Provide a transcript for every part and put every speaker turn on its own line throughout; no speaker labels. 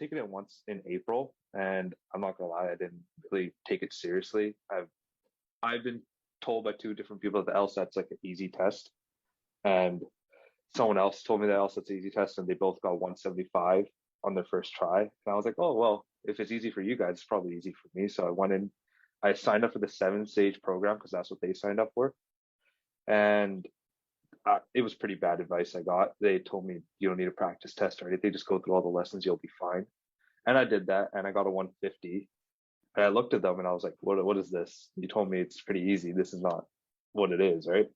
taking it once in April, and I'm not gonna lie, I didn't really take it seriously. I've been told by two different people that the LSAT's like an easy test, and someone else told me that LSAT's an easy test, and they both got 175 on their first try. And I was like, oh well, if it's easy for you guys, it's probably easy for me. So I went in, I signed up for the 7-stage program because that's what they signed up for, and it was pretty bad advice I got. They told me you don't need a practice test or anything, just go through all the lessons, you'll be fine. And I did that, and I got a 150. And I looked at them and I was like, what is this? You told me it's pretty easy. This is not what it is, right?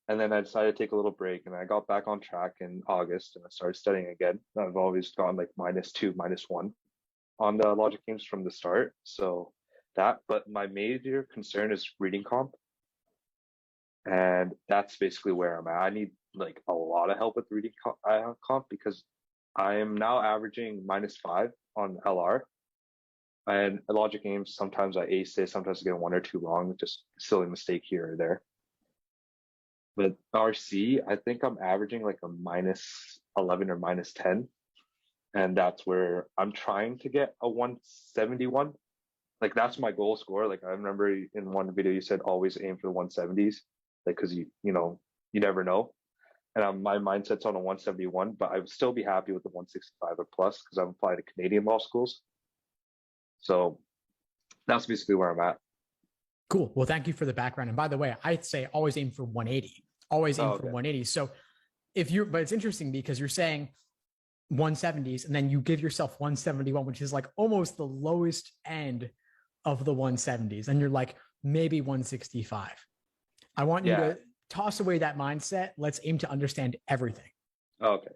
And then I decided to take a little break, and I got back on track in August, and I started studying again. I've always gone like -2, -1 on the logic games from the start. So that, but my major concern is reading comp. And that's basically where I'm at. I need like a lot of help with reading comp because I am now averaging -5 on LR. And a logic games, sometimes I ace it, sometimes I get one or two wrong, just silly mistake here or there. But RC, I think I'm averaging like a -11 or -10. And that's where I'm trying to get a 171. Like that's my goal score. Like I remember in one video you said always aim for the 170s, like because you never know. And my mindset's on a 171, but I would still be happy with the 165 or plus because I'm applying to Canadian law schools. So that's basically where I'm at.
Cool. Well, thank you for the background. And by the way, I'd say always aim for 180. Always aim for 180. So but it's interesting because you're saying 170s and then you give yourself 171, which is like almost the lowest end of the 170s. And you're like, maybe 165. I want you to toss away that mindset. Let's aim to understand everything.
Okay.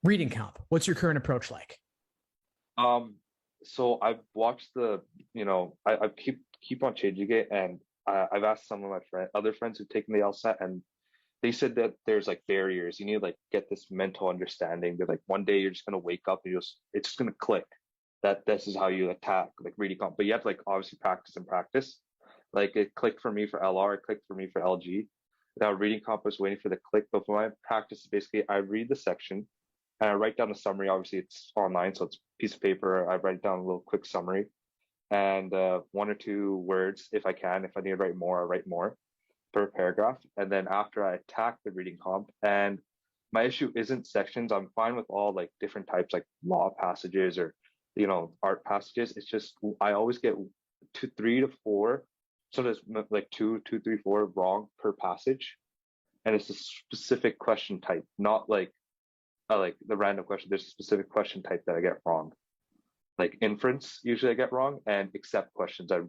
Reading comp. What's your current approach like?
So I've watched I keep on changing it, and I've asked some of my other friends who've taken the LSAT, and they said that there's like barriers. You need to like get this mental understanding that like one day you're just gonna wake up and it's just gonna click that this is how you attack like reading comp. But you have to like obviously practice. Like it clicked for me for LR, it clicked for me for LG. Now reading comp was waiting for the click, but for my practice, basically I read the section and I write down a summary. Obviously it's online, so it's a piece of paper. I write down a little quick summary and one or two words if I can. If I need to write more, I write more per paragraph. And then after I attack the reading comp, and my issue isn't sections. I'm fine with all like different types, like law passages or art passages. It's just I always get 3 to 4. So there's like 2, 3, 4 wrong per passage, and it's a specific question type, not like the random question. There's a specific question type that I get wrong. Like inference, usually I get wrong, and accept questions I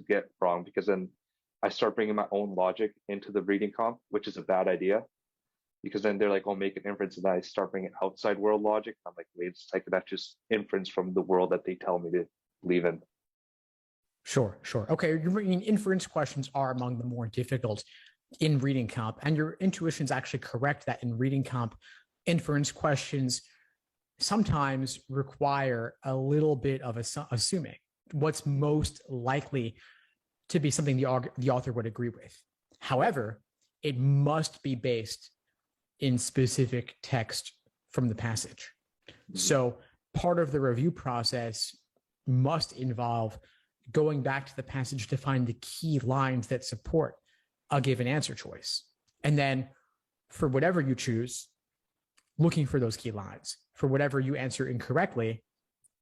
get wrong because then I start bringing my own logic into the reading comp, which is a bad idea. Because then they're like, "Oh, make an inference," and then I start bringing outside world logic. I'm like, wait, it's like that's just inference from the world that they tell me to believe in.
Sure. Okay, you're bringing inference questions are among the more difficult in reading comp, and your intuition is actually correct that in reading comp, inference questions sometimes require a little bit of assuming what's most likely to be something the author would agree with. However, it must be based in specific text from the passage. So part of the review process must involve going back to the passage to find the key lines that support a given answer choice. And then for whatever you choose, looking for those key lines. For whatever you answer incorrectly,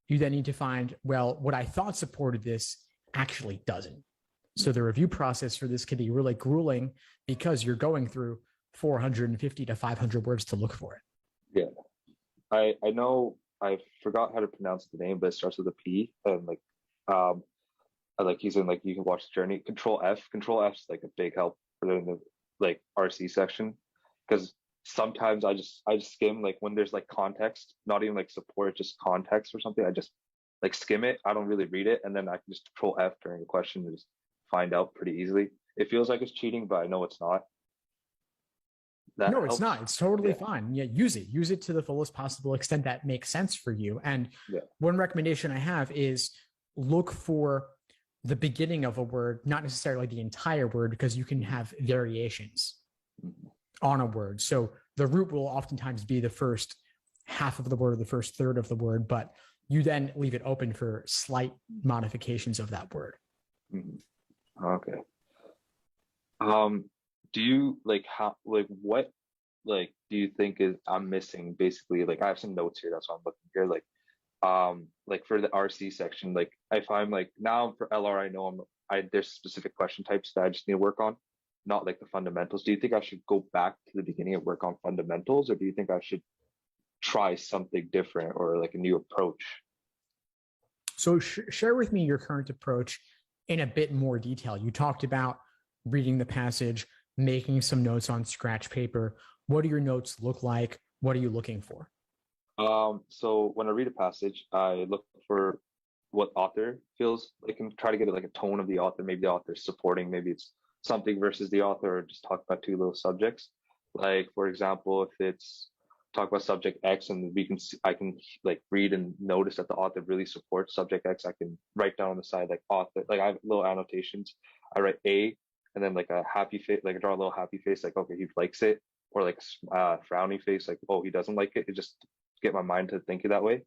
you then need to find, well, what I thought supported this actually doesn't. So the review process for this can be really grueling because you're going through 450 to 500 words to look for it.
Yeah. I know I forgot how to pronounce the name, but it starts with a P, and like using like you can watch the journey. Control F is like a big help for the like RC section, because sometimes I just skim, like when there's like context, not even like support, just context or something. I just like skim it. I don't really read it, and then I can just Control F during a question and just find out pretty easily. It feels like it's cheating, but I know it's not.
No, helps. It's not. It's totally fine. Yeah, use it to the fullest possible extent that makes sense for you. And one recommendation I have is look for the beginning of a word, not necessarily the entire word, because you can have variations on a word. So the root will oftentimes be the first half of the word or the first third of the word, but you then leave it open for slight modifications of that word.
Okay. Do you like how like what like do you think is I'm missing basically? Like I have some notes here, that's what I'm looking here. Like for the RC section, like if I'm like now for LR, I know there's specific question types that I just need to work on, not like the fundamentals. Do you think I should go back to the beginning and work on fundamentals, or do you think I should try something different or like a new approach?
So share with me your current approach in a bit more detail. You talked about reading the passage, making some notes on scratch paper. What do your notes look like? What are you looking for?
So when I read a passage, I look for what author feels like and try to get like a tone of the author. Maybe the author's supporting, maybe it's something versus the author, or just talk about two little subjects. Like for example, if it's talk about subject X and I can like read and notice that the author really supports subject X, I can write down on the side like author, like I have little annotations. I write A and then like a happy face, like I draw a little happy face, like okay, he likes it, or like frowny face, like oh, he doesn't like it. It just get my mind to think it that way.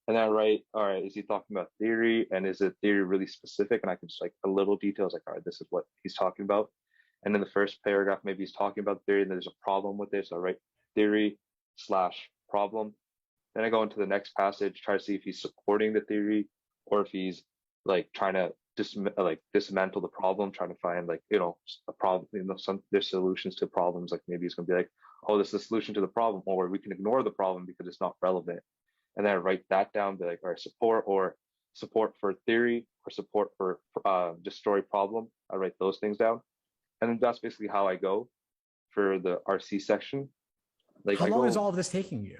And then I write, all right, is he talking about theory? And is the theory really specific? And I can just like a little details, like, all right, this is what he's talking about. And in the first paragraph, maybe he's talking about theory and there's a problem with it. So I write theory slash problem. Then I go into the next passage, try to see if he's supporting the theory or if he's like trying to dismantle the problem, trying to find like, a problem, there's solutions to problems. Like maybe he's going to be like, oh, this is the solution to the problem, or we can ignore the problem because it's not relevant. And then I write that down, be like, all right, support for theory or support for destroy problem. I write those things down. And then that's basically how I go for the RC section. Like
How long is all of this taking you?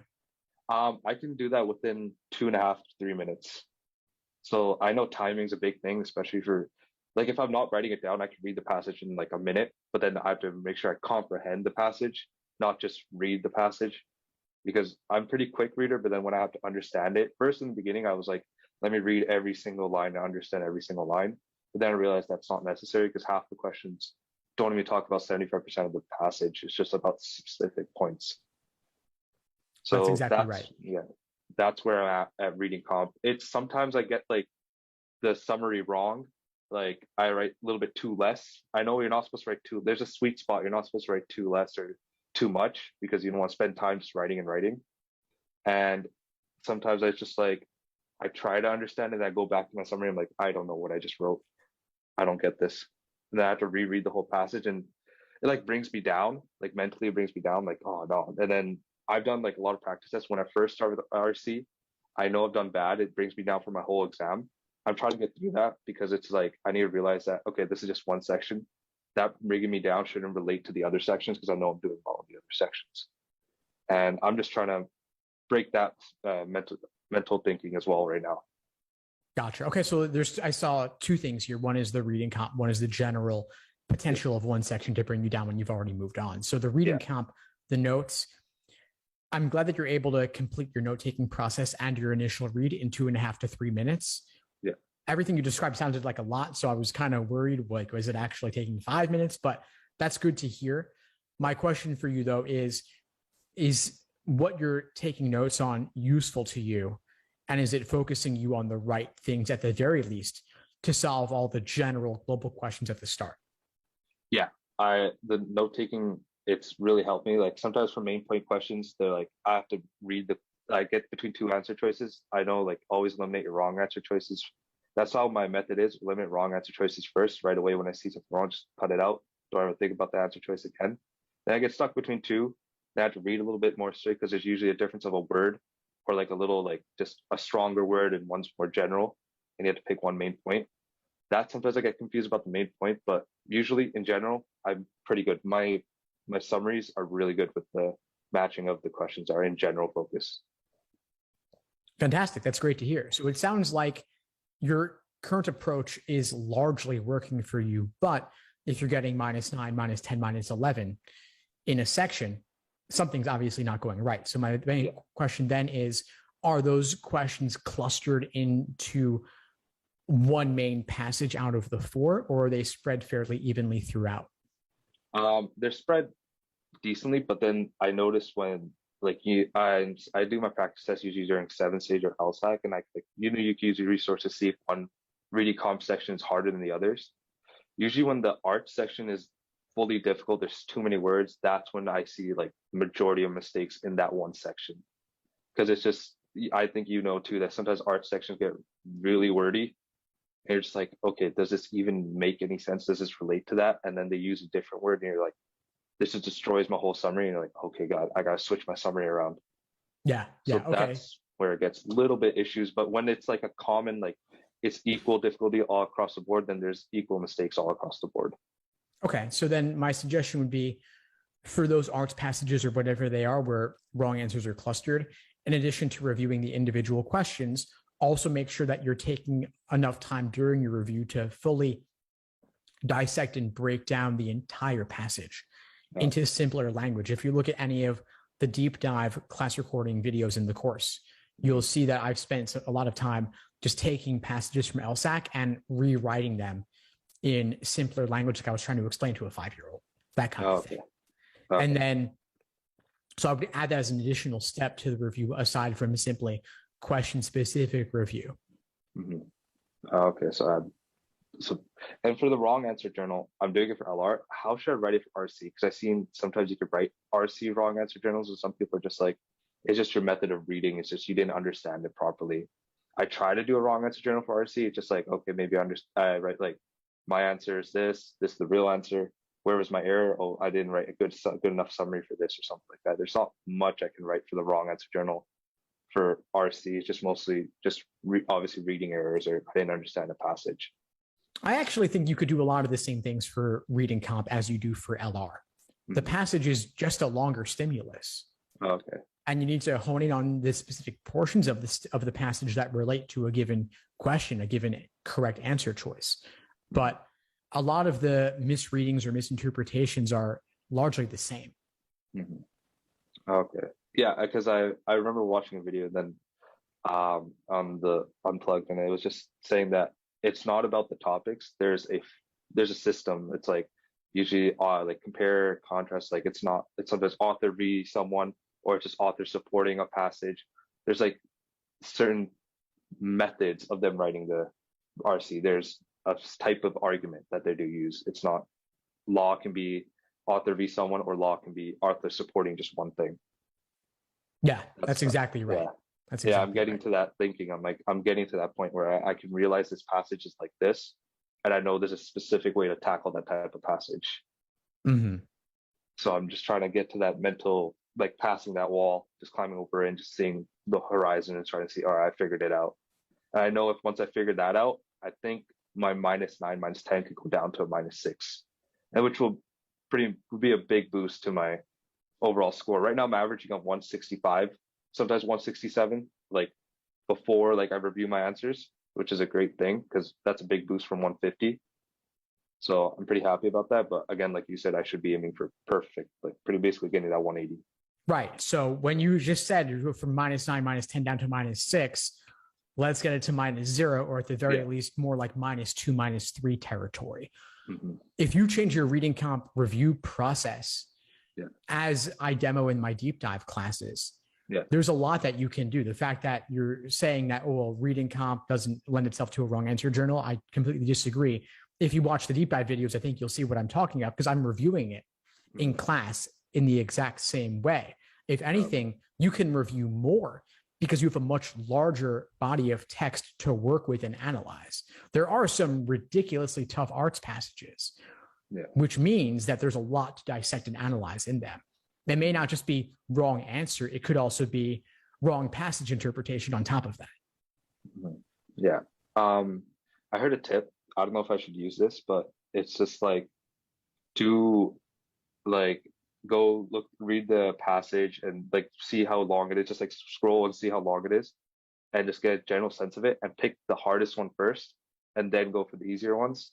I can do that within 2.5 to 3 minutes. So I know timing's a big thing, especially for like if I'm not writing it down, I can read the passage in like a minute, but then I have to make sure I comprehend the passage, not just read the passage, because I'm a pretty quick reader, but then when I have to understand it, first in the beginning, I was like, let me read every single line and understand every single line. But then I realized that's not necessary because half the questions don't even talk about 75% of the passage. It's just about specific points. So
that's exactly right.
Yeah, that's where I'm at reading comp. It's sometimes I get like the summary wrong. Like I write a little bit too less. I know you're not supposed to write too, there's a sweet spot. You're not supposed to write too less or too much because you don't want to spend time just writing and writing. And sometimes I just like, I try to understand it and I go back to my summary. I'm like, I don't know what I just wrote. I don't get this. And then I have to reread the whole passage and it like brings me down, like mentally it brings me down, like, oh no. And then I've done like a lot of practice tests. When I first started with RC, I know I've done bad. It brings me down for my whole exam. I'm trying to get through that because it's like, I need to realize that, okay, this is just one section. That bringing me down shouldn't relate to the other sections because I know I'm doing well in the other sections. And I'm just trying to break that mental thinking as well right now.
Gotcha. Okay, so I saw two things here. One is the reading comp. One is the general potential of one section to bring you down when you've already moved on. So the reading comp, the notes. I'm glad that you're able to complete your note-taking process and your initial read in 2.5 to 3 minutes.
Yeah.
Everything you described sounded like a lot, so I was kind of worried, like, was it actually taking 5 minutes? But that's good to hear. My question for you, though, is what you're taking notes on useful to you? And is it focusing you on the right things at the very least to solve all the general global questions at the start?
Yeah, the note-taking, it's really helped me. Like sometimes for main point questions, they're like, I have to I get between two answer choices. I know like always eliminate your wrong answer choices. That's how my method is. Eliminate wrong answer choices first. Right away when I see something wrong, just cut it out. Don't ever think about the answer choice again. Then I get stuck between two. Then I have to read a little bit more straight because there's usually a difference of a word or like a little like just a stronger word and one's more general. And you have to pick one main point. That sometimes I get confused about the main point, but usually in general, I'm pretty good. My summaries are really good with the matching of the questions are in general focus.
Fantastic. That's great to hear. So it sounds like your current approach is largely working for you, but if you're getting -9, -10, -11 in a section, something's obviously not going right. So my main question then is, are those questions clustered into one main passage out of the 4, or are they spread fairly evenly throughout?
They're spread decently, but then I noticed when I do my practice test usually during 7 stage or LSAT, and you can use your resources to see if one reading comp section is harder than the others. Usually when the art section is fully difficult, there's too many words. That's when I see like majority of mistakes in that one section, because it's just, I think too that sometimes art sections get really wordy, and you're just like, okay, does this even make any sense? Does this relate to that? And then they use a different word, and you're like, this just destroys my whole summary. And you're like, okay, God, I gotta switch my summary around.
Yeah.
So
Okay.
that's where it gets a little bit issues. But when it's like a common, like it's equal difficulty all across the board, then there's equal mistakes all across the board.
Okay. So then my suggestion would be, for those arts passages or whatever they are where wrong answers are clustered, in addition to reviewing the individual questions, also make sure that you're taking enough time during your review to fully dissect and break down the entire passage into simpler language. If you look at any of the deep dive class recording videos in the course, you'll see that I've spent a lot of time just taking passages from LSAC and rewriting them in simpler language, like I was trying to explain to a 5-year-old, that kind of thing. Okay. And then, so I would add that as an additional step to the review, aside from simply question-specific review.
Mm-hmm. Okay, so and for the wrong answer journal, I'm doing it for LR. How should I write it for RC? Because I've seen sometimes you could write RC wrong answer journals, and some people are just like, it's just your method of reading. It's just you didn't understand it properly. I try to do a wrong answer journal for RC. It's just like, okay, maybe I write like, my answer is this is the real answer. Where was my error? Oh, I didn't write a good enough summary for this or something like that. There's not much I can write for the wrong answer journal for RC. It's just mostly just obviously reading errors, or I didn't understand the passage.
I actually think you could do a lot of the same things for reading comp as you do for LR. Mm-hmm. The passage is just a longer stimulus.
Okay.
And you need to hone in on the specific portions of the passage that relate to a given question, a given correct answer choice. But a lot of the misreadings or misinterpretations are largely the same.
Mm-hmm. Okay. Yeah, because I remember watching a video then on the Unplugged, and it was just saying that it's not about the topics. There's a system. It's like usually like compare, contrast. Like it's sometimes author v someone, or it's just author supporting a passage. There's like certain methods of them writing the RC. There's a type of argument that they do use. It's not law can be author v someone, or law can be author supporting just one thing.
Yeah, that's exactly right.
Yeah.
That's exactly
I'm getting to that thinking. I'm getting to that point where I can realize this passage is like this, and I know there's a specific way to tackle that type of passage.
Mm-hmm.
So I'm just trying to get to that mental, like passing that wall, just climbing over and just seeing the horizon and trying to see, all right, I figured it out. And I know if once I figured that out, I think my -9, -10 could go down to a -6, and which will be a big boost to my overall score. Right now, I'm averaging on 165, sometimes 167, like before like I review my answers, which is a great thing because that's a big boost from 150. So I'm pretty happy about that. But again, like you said, I should be aiming for perfect, like pretty basically getting that 180.
Right. So when you just said from -9, -10 down to -6, let's get it to -0, or at the very least more like -2, -3 territory. Mm-hmm. If you change your reading comp review process, as I demo in my deep dive classes, there's a lot that you can do. The fact that you're saying that, oh, well, reading comp doesn't lend itself to a wrong answer journal, I completely disagree. If you watch the deep dive videos, I think you'll see what I'm talking about, because I'm reviewing it in class in the exact same way. If anything, you can review more because you have a much larger body of text to work with and analyze. There are some ridiculously tough arts passages, which means that there's a lot to dissect and analyze in them. They may not just be wrong answer. It could also be wrong passage interpretation on top of that.
Yeah. I heard a tip. I don't know if I should use this, but it's just like go look, read the passage and like see how long it is. Just like scroll and see how long it is, and just get a general sense of it, and pick the hardest one first, and then go for the easier ones.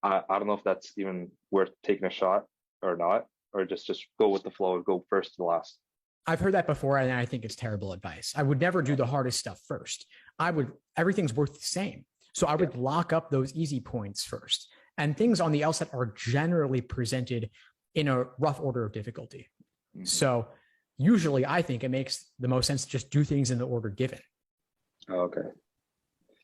I don't know if that's even worth taking a shot or not, or just go with the flow and go first to the last.
I've heard that before, and I think it's terrible advice. I would never do the hardest stuff first. Everything's worth the same. So I would lock up those easy points first. And things on the LSAT are generally presented in a rough order of difficulty. Mm-hmm. So usually I think it makes the most sense to just do things in the order given.
Okay.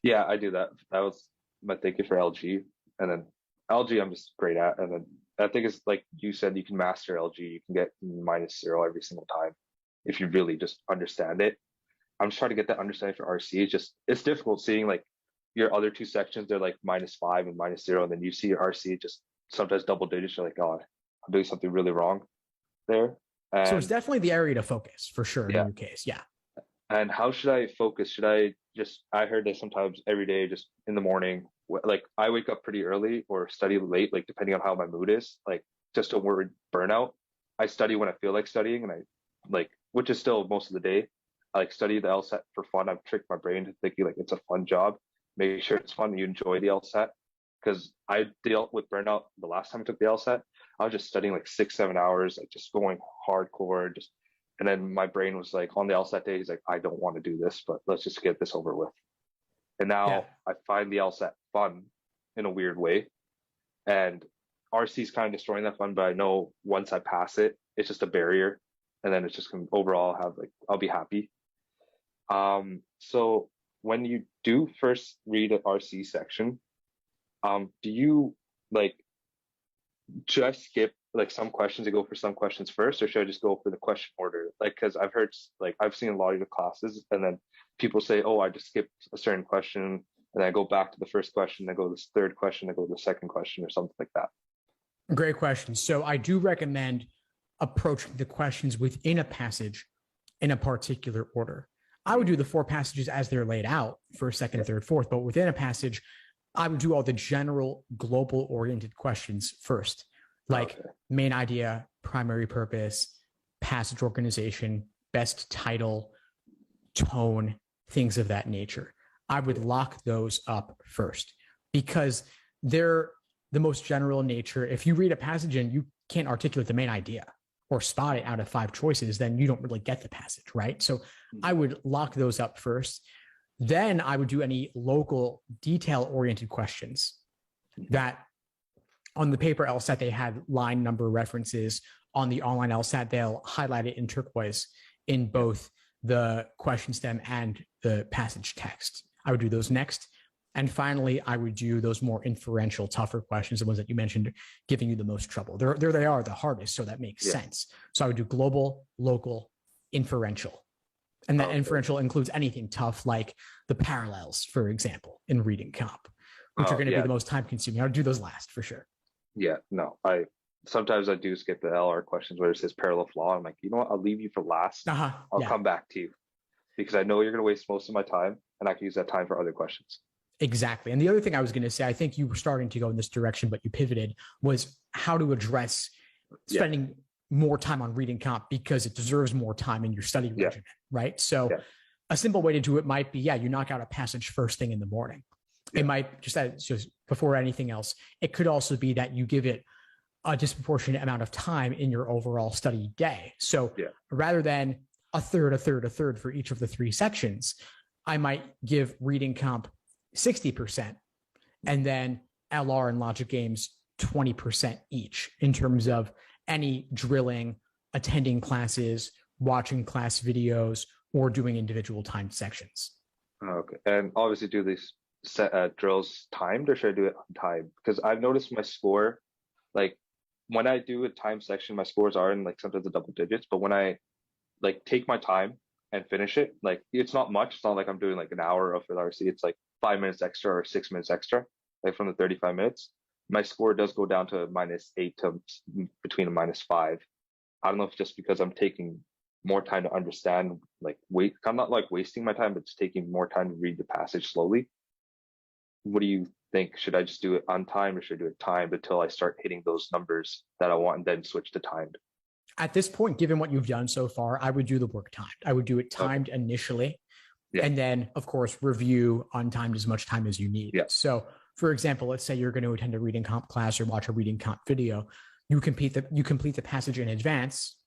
Yeah, I do that. That was my thinking for LG. And then LG, I'm just great at. And then I think it's like you said, you can master LG. You can get -0 every single time if you really just understand it. I'm just trying to get that understanding for RC. It's difficult seeing like your other two sections, they're like -5 and -0. And then you see your RC just sometimes double digits. You're like, God, I'm doing something really wrong there.
So it's
And
definitely the area to focus for sure in
yeah.
your case. Yeah.
And how should I focus? Should I just, I heard that sometimes every day, just in the morning, like I wake up pretty early or study late, like depending on how my mood is, like just to avoid burnout. I study when I feel like studying and I like, which is still most of the day. I like study the LSAT for fun. I've tricked my brain to thinking like it's a fun job. Make sure it's fun and you enjoy the LSAT. Because I dealt with burnout the last time I took the LSAT. I was just studying like 6, 7 hours, like just going hardcore, just and then my brain was like on the LSAT day, he's like, I don't want to do this, but let's just get this over with. And
Yeah.
now I find the LSAT fun in a weird way. And RC is kind of destroying that fun, but I know once I pass it, it's just a barrier. And then it's just gonna overall have like, I'll be happy. So when you do first read an RC section, do you like, should I skip like some questions and go for some questions first, or should I just go for the question order? Like, because I've heard, like, I've seen a lot of your classes, and then people say, "Oh, I just skipped a certain question, and I go back to the first question, I go to the third question, I go to the second question, or something like that."
Great question. So I do recommend approaching the questions within a passage in a particular order. I would do the 4 passages as they're laid out, first, second, third, fourth, but within a passage, I would do all the general global oriented questions first, like main idea, primary purpose, passage organization, best title, tone, things of that nature. I would lock those up first because they're the most general in nature. If you read a passage and you can't articulate the main idea or spot it out of 5 choices, then you don't really get the passage, right? So I would lock those up first. Then I would do any local detail-oriented questions that on the paper LSAT, they had line number references. On the online LSAT, they'll highlight it in turquoise in both the question stem and the passage text. I would do those next. And finally, I would do those more inferential, tougher questions, the ones that you mentioned, giving you the most trouble. There they are, the hardest, so that makes sense. So I would do global, local, inferential. And that inferential includes anything tough, like the parallels, for example, in reading comp, which are going to be the most time consuming. I would do those last for sure.
Yeah, no, sometimes I do skip the LR questions where it says parallel flaw. I'm like, you know what? I'll leave you for last. I'll come back to you because I know you're going to waste most of my time and I can use that time for other questions.
Exactly. And the other thing I was going to say, I think you were starting to go in this direction, but you pivoted, was how to address spending more time on reading comp because it deserves more time in your study regimen, right? So a simple way to do it might be, you knock out a passage first thing in the morning. It might just before anything else. It could also be that you give it a disproportionate amount of time in your overall study day. So rather than a third for each of the 3 sections, I might give reading comp 60% and then LR and logic games 20% each in terms of any drilling, attending classes, watching class videos, or doing individual timed sections.
Okay. And obviously do these set drills timed, or should I do it on time? Because I've noticed my score, like when I do a time section, my scores are in like sometimes the double digits, but when I like take my time and finish it, like it's not much. It's not like I'm doing like an hour of RC. It's like 5 minutes extra or 6 minutes extra, like from the 35 minutes. My score does go down to -8 to between a -5. I don't know if it's just because I'm taking more time to understand, like I'm not like wasting my time, but it's taking more time to read the passage slowly. What do you think? Should I just do it on time or should I do it timed until I start hitting those numbers that I want and then switch to timed?
At this point, given what you've done so far, I would do the work timed. I would do it timed initially. And then, of course, review untimed as much time as you need. So, for example, let's say you're going to attend a reading comp class or watch a reading comp video. You complete the passage in advance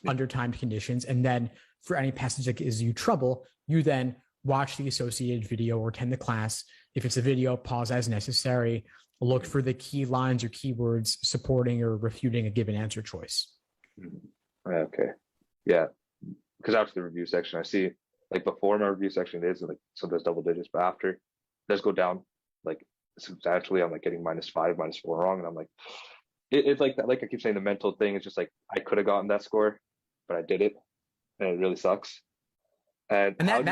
under timed conditions. And then for any passage that gives you trouble, you then watch the associated video or attend the class. If it's a video, pause as necessary. Look for the key lines or keywords supporting or refuting a given answer choice.
Okay. Yeah. because after the review section, I see like before my review section is like sometimes double digits, but after it does go down like substantially. I'm like getting -5, -4 wrong, and I'm like, it's like that. Like I keep saying, the mental thing is just like I could have gotten that score, but I did it, and it really sucks. And
Sorry,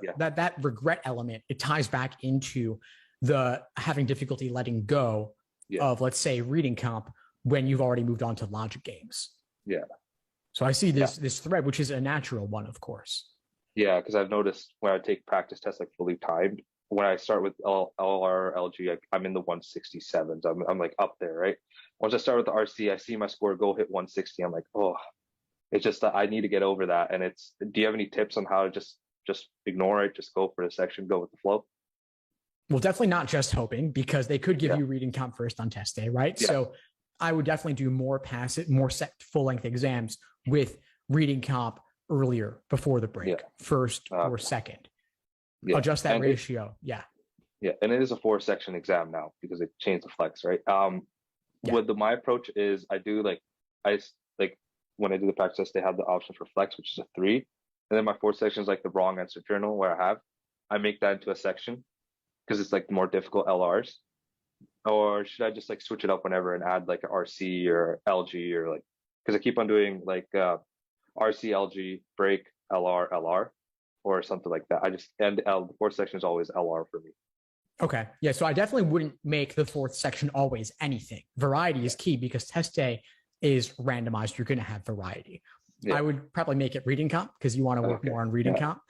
yeah,
that regret element, it ties back into the having difficulty letting go
yeah,
of, let's say, reading comp when you've already moved on to logic games.
yeah,
So I see
yeah,
this thread, which is a natural one, of course.
yeah. Because I've noticed when I take practice tests like fully timed, when I start with LR, LG, I'm in the 167s. I'm like up there, right? Once I start with the RC, I see my score go hit 160. I'm like, oh, it's just that I need to get over that. And it's, do you have any tips on how to just ignore it, just go for the section, go with the flow?
Well, definitely not just hoping, because they could give
Yeah,
you reading comp first on test day, right?
yeah,
So I would definitely do more set full length exams with reading comp earlier before the break,
yeah,
first or second.
yeah.
Adjust that
And
ratio. Yeah.
yeah, and it is a 4 section exam now because they changed the flex, right?
Yeah.
My approach is I do like like when I do the practice test, they have the option for flex, which is a 3, and then my 4 section is like the wrong answer journal where I make that into a section because it's like the more difficult LRs. Or should I just like switch it up whenever and add like an RC or LG or like, because I keep on doing like RC, LG, break, LR, LR, or something like that. I just, and the 4 section is always LR for me.
Okay. Yeah. So I definitely wouldn't make the 4th section always anything. Variety is key because test day is randomized. You're going to have variety.
Yeah.
I would probably make it reading comp because you want to work more on reading comp.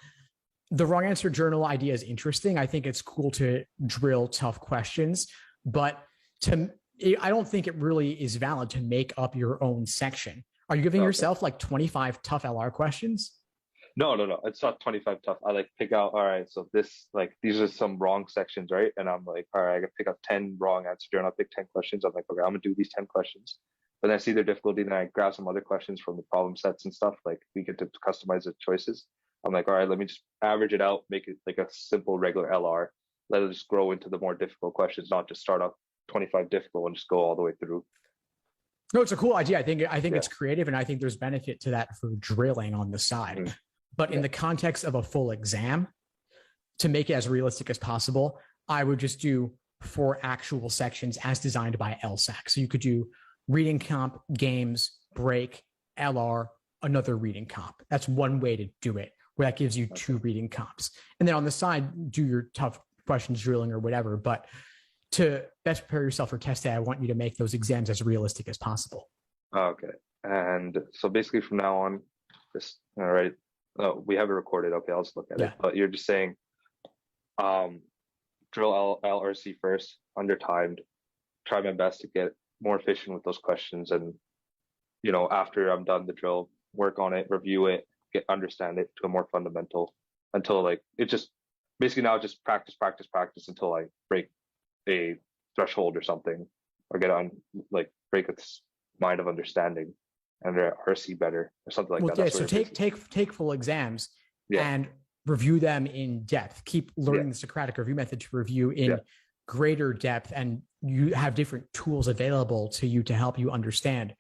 The wrong answer journal idea is interesting. I think it's cool to drill tough questions, but I don't think it really is valid to make up your own section. Are you giving yourself like 25 tough LR questions?
No. It's not 25 tough. I like pick out, all right, so this, like, these are some wrong sections, right? And I'm like, all right, I can pick up 10 wrong answers and I'll pick 10 questions. I'm like, okay, I'm gonna do these 10 questions. But then I see their difficulty, then I grab some other questions from the problem sets and stuff. Like we get to customize the choices. I'm like, all right, let me just average it out, make it like a simple regular LR. Let it just grow into the more difficult questions, not just start off 25 difficult and just go all the way through.
No, it's a cool idea. I think it's creative, and I think there's benefit to that for drilling on the side. But in the context of a full exam, to make it as realistic as possible, I would just do 4 actual sections as designed by LSAT. So you could do reading comp, games, break, LR, another reading comp. That's one way to do it, where that gives you 2 reading comps. And then on the side, do your tough questions drilling or whatever. But to best prepare yourself for test day, I want you to make those exams as realistic as possible.
Okay. And so basically from now on, just, all right, we have it recorded. Okay, I'll just look at it. But you're just saying, drill LRC first, undertimed, try my best to get more efficient with those questions. And, after I'm done the drill, work on it, review it, understand it to a more fundamental until like, it just basically now just practice until I break a threshold or something, or get on like break a mind of understanding and RC better or something like that.
Yeah, so take full exams and review them in depth. Keep learning the Socratic review method to review in greater depth, and you have different tools available to you to help you understand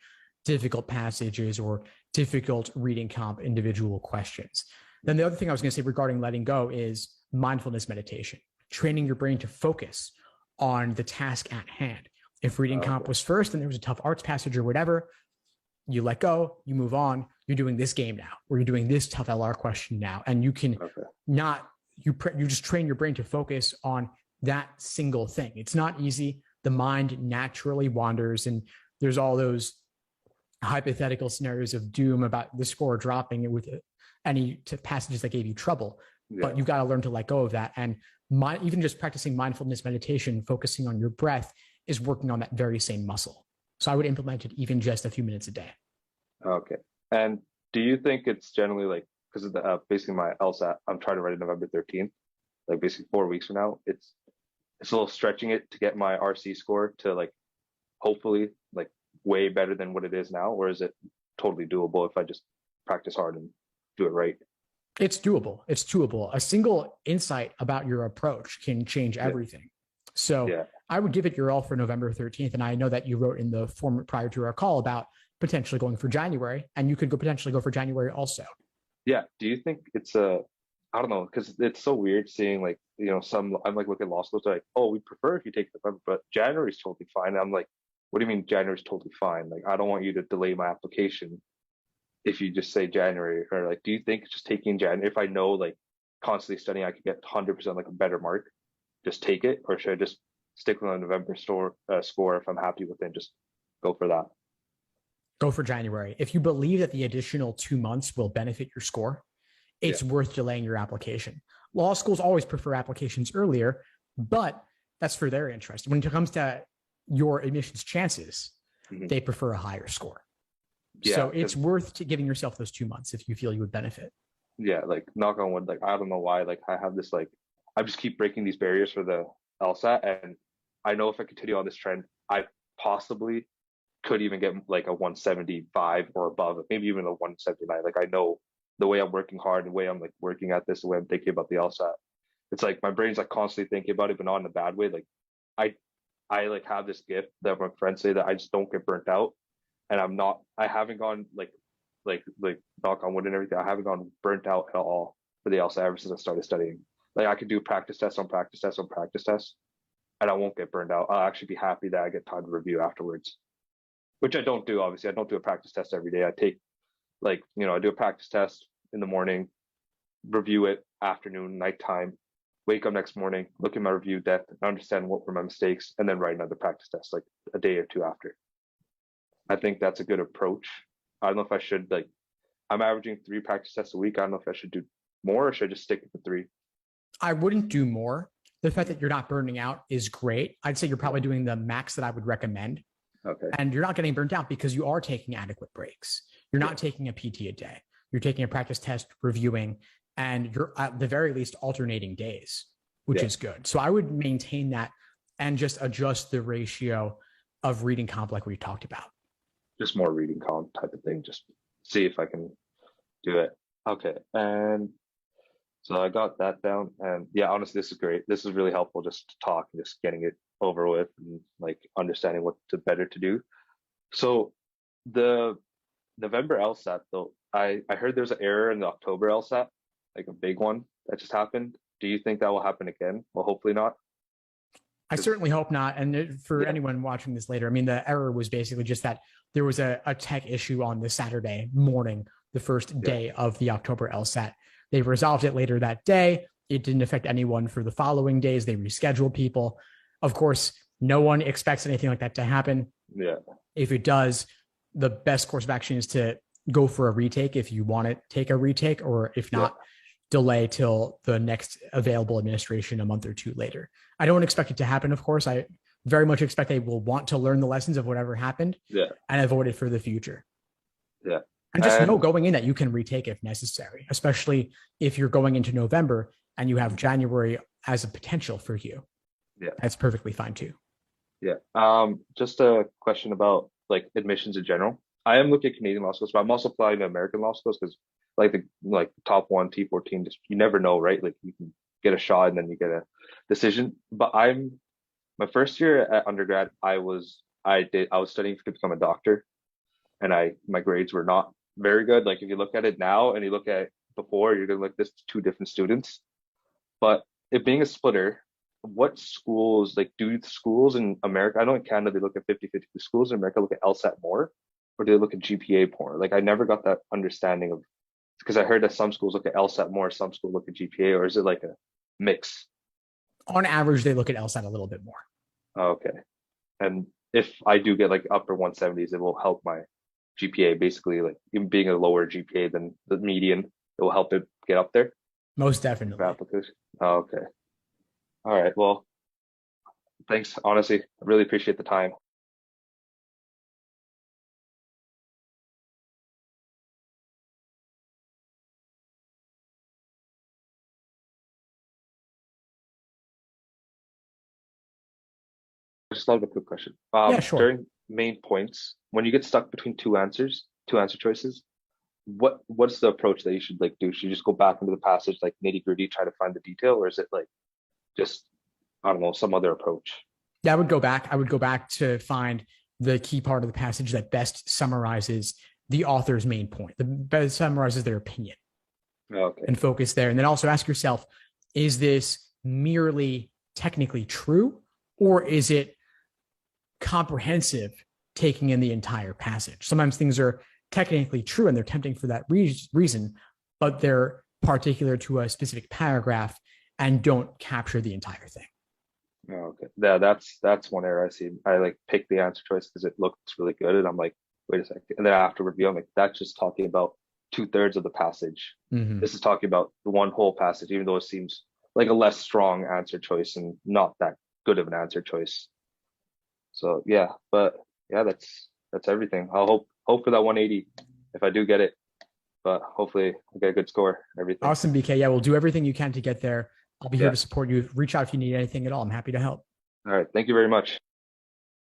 difficult passages or difficult reading comp individual questions. Then the other thing I was going to say regarding letting go is mindfulness meditation, training your brain to focus on the task at hand. If reading comp was first and there was a tough arts passage or whatever, you let go, you move on, you're doing this game now, or you're doing this tough LR question now. And you can you just train your brain to focus on that single thing. It's not easy. The mind naturally wanders, and there's all those hypothetical scenarios of doom about the score dropping with any passages that gave you trouble. But you've got to learn to let go of that. And even just practicing mindfulness meditation, focusing on your breath, is working on that very same muscle. So I would implement it even just a few minutes a day. Okay.
And do you think it's generally like, because of the basically my LSAT, I'm trying to write it November 13th, like basically 4 weeks from now. It's a little stretching it to get my RC score to like hopefully like way better than what it is now, or is it totally doable if I just practice hard and do it right?
It's doable. It's doable. A single insight about your approach can change everything. So I would give it your all for November 13th. And I know that you wrote in the form prior to our call about potentially going for January, and you could potentially go for January also.
Yeah. Do you think it's a, I don't know, because it's so weird seeing like, some, I'm like looking at law schools, they're like, oh, we prefer if you take November, but January is totally fine. And I'm like, what do you mean January is totally fine? Like, I don't want you to delay my application if you just say January. Or like, do you think just taking January, if I know like constantly studying, I could get 100% like a better mark, just take it? Or should I just stick with the November score if I'm happy with it, just go for that?
Go for January. If you believe that the additional 2 months will benefit your score,
Yeah.
it's worth delaying your application. Law schools always prefer applications earlier, but that's for their interest. When it comes to your admissions chances,
Mhm.
they prefer a higher score.
Yeah.
So it's worth giving yourself those 2 months if you feel you would benefit.
Yeah, like knock on wood, like I don't know why, like I have this like I just keep breaking these barriers for the LSAT, and I know if I continue on this trend, I possibly could even get like a 175 or above, maybe even a 179. Like I know the way I'm working hard, the way I'm like working at this, the way I'm thinking about the LSAT, it's like my brain's like constantly thinking about it, but not in a bad way. Like I I like have this gift that my friends say that I just don't get burnt out, and I haven't gone like knock on wood and everything. I haven't gone burnt out at all for the LSAT ever since I started studying. Like I could do practice tests on practice tests on practice tests, and I won't get burned out. I'll actually be happy that I get time to review afterwards, which I don't do. Obviously, I don't do a practice test every day. I take I do a practice test in the morning, review it afternoon, nighttime, wake up next morning, look at my review depth, and understand what were my mistakes, and then write another practice test like a day or two after. I think that's a good approach. I don't know if I should like I'm averaging 3 practice tests a week. I don't know if I should do more or should I just stick with the three?
I wouldn't do more. The fact that you're not burning out is great. I'd say you're probably doing the max that I would recommend.
Okay.
And you're not getting burnt out because you are taking adequate breaks. You're not
Yeah.
taking a PT a day. You're taking a practice test, reviewing, and you're at the very least alternating days, which
Yeah.
is good. So I would maintain that and just adjust the ratio of reading comp like we talked about.
Just more reading column type of thing. Just see if I can do it. Okay. And so I got that down. And yeah, honestly, this is great. This is really helpful just to talk and just getting it over with and like understanding what to better to do. So the November LSAT though, I heard there's an error in the October LSAT, like a big one that just happened. Do you think that will happen again? Well, hopefully not.
I
'Cause-
certainly hope not. And for
yeah,
anyone watching this later, I mean, the error was basically just that there was a tech issue on the Saturday morning, the first
yeah,
day of the October LSAT. They resolved it later that day. It didn't affect anyone for the following days. They rescheduled people. Of course, no one expects anything like that to happen.
yeah,
If it does, the best course of action is to go for a retake if you want to take a retake, or if
yeah,
not, delay till the next available administration a month or two later. I don't expect it to happen, of course. I very much expect they will want to learn the lessons of whatever happened
yeah,
and avoid it for the future.
yeah.
And just know
And
going in that you can retake if necessary, especially if you're going into November and you have January as a potential for you.
yeah,
That's perfectly fine too.
yeah. Just a question about like admissions in general. I am looking at Canadian law schools, but I'm also applying to American law schools because like top one T14, just you never know, right? Like you can get a shot and then you get a decision. But I'm my first year at undergrad, I was studying to become a doctor, and my grades were not very good. Like if you look at it now and you look at it before, you're gonna look this two different students. But it being a splitter, what schools like do schools in America? I know in Canada they look at 50-50. Do schools in America look at LSAT more, or do they look at GPA more? Like I never got that understanding of because I heard that some schools look at LSAT more, some schools look at GPA, or is it like a mix?
On average, they look at LSAT a little bit more.
Oh, okay. And if I do get like upper 170s, it will help my GPA basically, like even being a lower GPA than the median, it will help it get up there
Most
for
definitely.
application. Oh, okay. All right. Well, thanks. Honestly, I really appreciate the time. I just love a quick question.
Yeah, sure.
During main points, when you get stuck between two answer choices, what's the approach that you should like do? Should you just go back into the passage like nitty gritty, try to find the detail, or is it like just I don't know some other approach?
Yeah, I would go back. I would go back to find the key part of the passage that best summarizes the author's main point, the best summarizes their opinion.
Okay.
and focus there. And then also ask yourself, is this merely technically true, or is it comprehensive, taking in the entire passage? Sometimes things are technically true and they're tempting for that reason, but they're particular to a specific paragraph and don't capture the entire thing.
Okay. Yeah, that's one error I see. I like pick the answer choice because it looks really good, and I'm like, wait a second. And then after review, I'm like, that's just talking about 2/3 of the passage.
Mm-hmm.
This is talking about the one whole passage, even though it seems like a less strong answer choice and not that good of an answer choice. So yeah, but yeah, that's everything. I'll hope for that 180 if I do get it, but hopefully I get a good score and everything.
Awesome, BK. Yeah, we'll do everything you can to get there. I'll be here to support you. Reach out if you need anything at all. I'm happy to help.
All right. Thank you very much.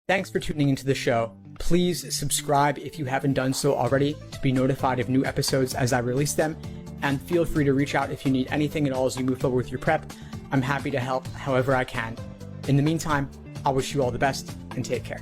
Thanks for tuning into the show. Please subscribe if you haven't done so already to be notified of new episodes as I release them. And feel free to reach out if you need anything at all as you move forward with your prep. I'm happy to help however I can. In the meantime, I wish you all the best and take care.